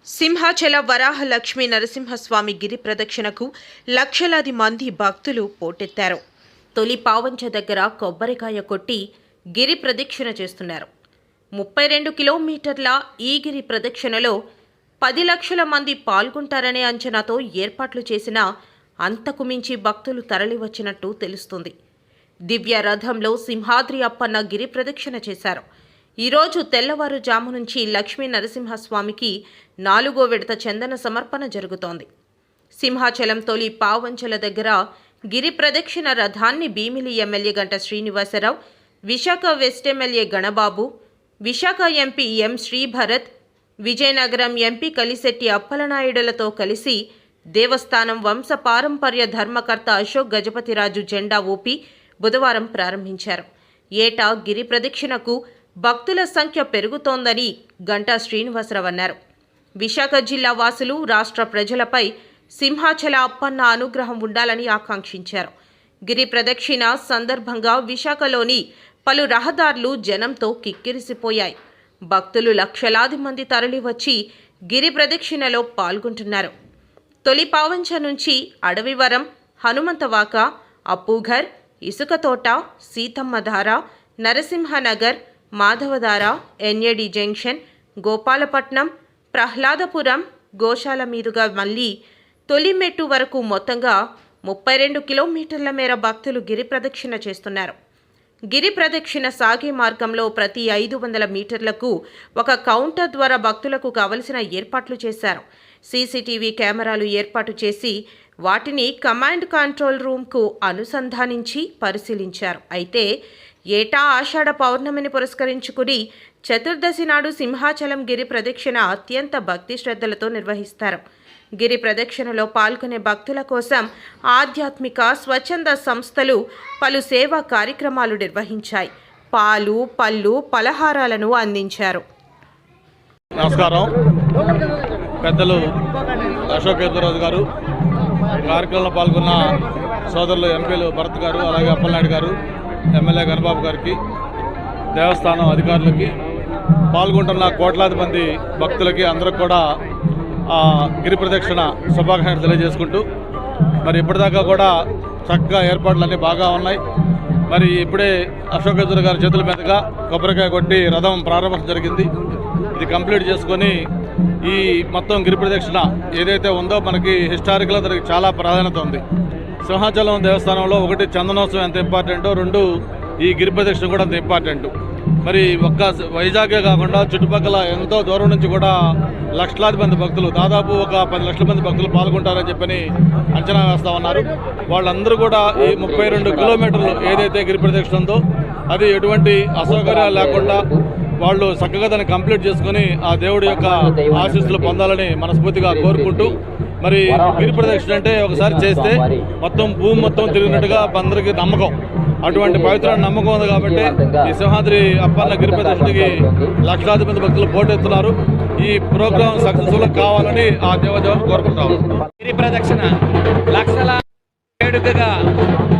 సింహాచల వరాహ లక్ష్మీ నరసింహస్వామి గిరి ప్రదక్షిణకు లక్షలాది మంది భక్తులు పోటెత్తారు. తొలి పావంచ దగ్గర కొబ్బరికాయ కొట్టి గిరి ప్రదక్షిణ చేస్తున్నారు. 32 కిలోమీటర్ల ఈ గిరి ప్రదక్షిణలో 10 లక్షల మంది పాల్గొంటారనే అంచనాతో ఏర్పాట్లు చేసినా అంతకు మించి భక్తులు తరలివచ్చినట్టు తెలుస్తుంది. దివ్య రథంలో సింహాద్రి అప్పన్న గిరి ప్రదక్షిణ చేశారు. ఈరోజు తెల్లవారుజాము నుంచి లక్ష్మీ నరసింహస్వామికి 4వ విడత చందన సమర్పణ జరుగుతోంది. సింహాచలం తొలి పావంచల దగ్గర గిరి ప్రదక్షిణ రథాన్ని Bheemili MLA Ganta Srinivasarao, Visakha west MLA Ganababu, Visakha MP M Sribharat, Vizianagaram MP Kalisetti అప్పలనాయుడులతో కలిసి దేవస్థానం వంశ పారంపర్య ధర్మకర్త అశోక్ గజపతిరాజు జెండా ఊపి బుధవారం ప్రారంభించారు. ఏటా గిరి ప్రదక్షిణకు భక్తుల సంఖ్య పెరుగుతోందని గంటా శ్రీనివాసరావు అన్నారు. విశాఖ జిల్లా వాసులు, రాష్ట్ర ప్రజలపై సింహాచల అప్పన్న అనుగ్రహం ఉండాలని ఆకాంక్షించారు. గిరి ప్రదక్షిణ సందర్భంగా విశాఖలోని పలు రహదారులు జనంతో కిక్కిరిసిపోయాయి. భక్తులు లక్షలాది మంది తరలివచ్చి గిరి ప్రదక్షిణలో పాల్గొంటున్నారు. తొలి పావంచ నుంచి అడవివరం, హనుమంతవాక, అప్పుఘర్, ఇసుకతోట, సీతమ్మధార, నరసింహనగర్, మాధవధార, ఎన్ఏడి జంక్షన్, గోపాలపట్నం, ప్రహ్లాదపురం, గోశాల మీదుగా మళ్లీ తొలిమెట్టు వరకు మొత్తంగా 32 కిలోమీటర్ల మేర భక్తులు గిరి ప్రదక్షిణ చేస్తున్నారు. గిరి ప్రదక్షిణ సాగే మార్గంలో ప్రతి 500 మీటర్లకు ఒక కౌంటర్ ద్వారా భక్తులకు కావలసిన ఏర్పాట్లు చేశారు. సీసీటీవీ కెమెరాలు ఏర్పాటు చేసి వాటిని కమాండ్ కంట్రోల్ రూమ్కు అనుసంధానించి పరిశీలించారు. అయితే ఏటా ఆషాఢ పౌర్ణమిని పురస్కరించుకుని చతుర్దశి నాడు సింహాచలం గిరి ప్రదక్షిణ అత్యంత భక్తి శ్రద్ధలతో నిర్వహిస్తారు. గిరి ప్రదక్షిణలో పాల్గొనే భక్తుల కోసం ఆధ్యాత్మిక స్వచ్ఛంద సంస్థలు పలు సేవా కార్యక్రమాలు నిర్వహించాయి. పాలు, పళ్ళు, పలహారాలను అందించారు. నమస్కారం. పెద్దలు అశోక్ గజపతిరాజు గారు, కార్యక్రమంలో పాల్గొన్న సోదరులు ఎంపీలు భరత్ గారు, అలాగే అప్పలనాయుడు గారు, ఎమ్మెల్యే గణబాబు గారికి, దేవస్థానం అధికారులకి, పాల్గొంటున్న కోట్లాది మంది భక్తులకి అందరికి కూడా గిరి ప్రదక్షిణ శుభాకాంక్షలు తెలియజేసుకుంటూ, మరి ఇప్పటిదాకా కూడా చక్కగా ఏర్పాట్లన్నీ బాగా ఉన్నాయి. మరి ఇప్పుడే అశోక్ గజపతిరాజు గారి చేతుల మీదుగా కొబ్బరికాయ కొట్టి రథం ప్రారంభం జరిగింది. ఇది కంప్లీట్ చేసుకొని ఈ మొత్తం గిరి ప్రదక్షిణ ఏదైతే ఉందో మనకి హిస్టారికల్గా దానికి చాలా ప్రాధాన్యత ఉంది. సింహాచలం దేవస్థానంలో ఒకటి చందనోత్సవం ఎంత ఇంపార్టెంటో, 2 ఈ గిరి ప్రదక్షిణ కూడా అంత ఇంపార్టెంట్. మరి ఒక్క వైజాగే కాకుండా చుట్టుపక్కల ఎంతో దూరం నుంచి కూడా లక్షలాది మంది భక్తులు, దాదాపు ఒక 10 లక్షల మంది భక్తులు పాల్గొంటారని చెప్పని అంచనా వేస్తూ ఉన్నారు. వాళ్ళందరూ కూడా ఈ 32 కిలోమీటర్లు ఏదైతే గిరి ప్రదక్షిణ ఉందో అది ఎటువంటి అసౌకర్యాలు లేకుండా వాళ్ళు చక్కగా దాన్ని కంప్లీట్ చేసుకుని ఆ దేవుడి యొక్క ఆశీస్సులు పొందాలని మనస్ఫూర్తిగా కోరుకుంటూ, మరి గిరి ప్రదక్షిణ అంటే ఒకసారి చేస్తే మొత్తం భూమి మొత్తం తిరిగినట్టుగా అందరికీ నమ్మకం, అటువంటి పవిత్రమైన నమ్మకం ఉంది. కాబట్టి ఈ సింహాద్రి అప్పన్న గిరి ప్రదక్షిణకి లక్షలాది మంది భక్తులు పోటెత్తున్నారు. ఈ ప్రోగ్రాం సక్సెస్ఫుల్ కావాలని ఆ దేవదేవుని కోరుకుంటాము. గిరి ప్రదక్షిణ లక్షల వేడుకగా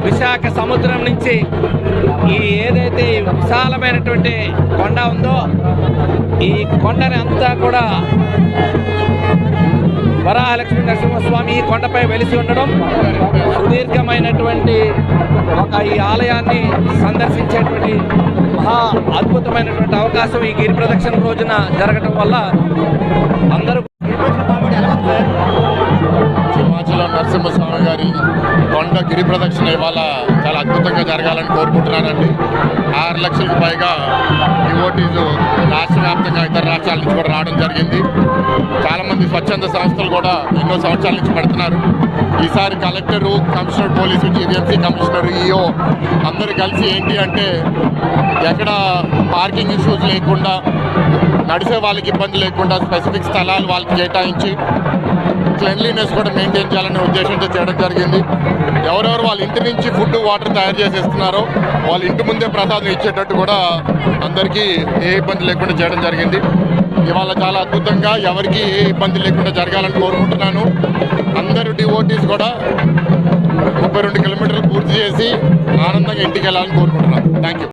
విశాఖ సముద్రం నుంచి ఈ ఏదైతే విశాలమైనటువంటి కొండ ఉందో ఈ కొండని అంతా కూడా వరాహలక్ష్మీ నరసింహస్వామి ఈ కొండపై వెలిసి ఉండడం, సుదీర్ఘమైనటువంటి ఈ ఆలయాన్ని సందర్శించేటువంటి మహా అద్భుతమైనటువంటి అవకాశం ఈ గిరి ప్రదక్షిణ రోజున జరగటం వల్ల అందరూ సింహాచలం నరసింహస్వామి గారి కొండ గిరి ప్రదక్షిణ ఇవాళ చాలా అద్భుతంగా జరగాలని కోరుకుంటున్నానండి. 6 లక్షలకు పైగా డివోటీస్ రాష్ట్ర వ్యాప్తంగా ఇతర రాష్ట్రాల నుంచి కూడా రావడం జరిగింది. చాలామంది స్వచ్ఛంద సంస్థలు కూడా ఎన్నో సంవత్సరాల నుంచి పెడుతున్నారు. ఈసారి collector, commissioner police, GVMC commissioner, EO అందరూ కలిసి ఏంటి అంటే ఎక్కడ పార్కింగ్ ఇష్యూస్ లేకుండా, నడిసే వాళ్ళకి ఇబ్బంది లేకుండా స్పెసిఫిక్ స్థలాలు వాళ్ళకి కేటాయించి క్లెన్లీనెస్ కూడా మెయింటైన్ చేయాలనే ఉద్దేశంతో చేయడం జరిగింది. ఎవరెవరు వాళ్ళ ఇంటి నుంచి ఫుడ్, వాటర్ తయారు చేసేస్తున్నారో వాళ్ళ ఇంటి ముందే ప్రసాదం ఇచ్చేటట్టు కూడా అందరికీ ఏ ఇబ్బంది లేకుండా చేయడం జరిగింది. ఇవాళ చాలా అద్భుతంగా ఎవరికి ఏ ఇబ్బంది లేకుండా జరగాలని కోరుకుంటున్నాను. అందరూ డివోటీస్ కూడా 32 కిలోమీటర్లు పూర్తి చేసి ఆనందంగా ఇంటికి వెళ్ళాలని కోరుకుంటున్నాను. Thank you.